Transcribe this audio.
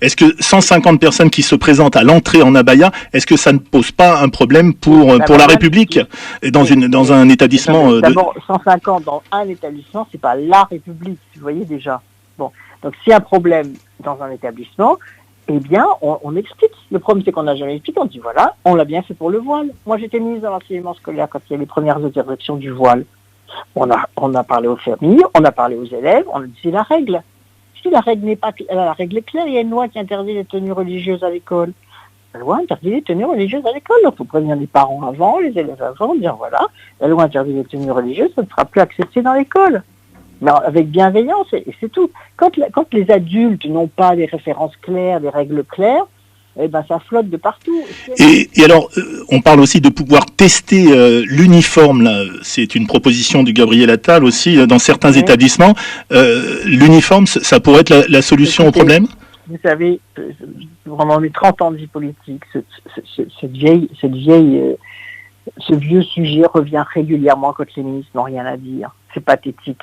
Est-ce que 150 personnes qui se présentent à l'entrée en abaya, est-ce que ça ne pose pas un problème pour la République et dans un établissement D'abord, 150 dans un établissement, c'est pas la République, vous voyez déjà. Bon, donc s'il y a un problème dans un établissement, eh bien, on explique. Le problème, c'est qu'on n'a jamais expliqué. On dit, voilà, on l'a bien fait pour le voile. Moi, j'étais ministre de l'enseignement scolaire quand il y a les premières interdictions du voile. On a parlé aux familles, on a parlé aux élèves, on a dit, c'est la règle. Si la règle n'est pas la règle est claire, il y a une loi qui interdit les tenues religieuses à l'école. La loi interdit les tenues religieuses à l'école. Il faut prévenir les parents avant, les élèves avant, dire voilà, la loi interdit les tenues religieuses, ça ne sera plus accepté dans l'école. Mais avec bienveillance, et c'est tout. Quand les adultes n'ont pas des références claires, des règles claires, eh ben ça flotte de partout. Et alors, on parle aussi de pouvoir tester l'uniforme. Là, c'est une proposition de Gabriel Attal aussi dans certains établissements. L'uniforme, ça pourrait être la solution au problème. Vous savez, pendant mes 30 ans de vie politique, ce vieux sujet revient régulièrement quand les ministres n'ont rien à dire. C'est pathétique.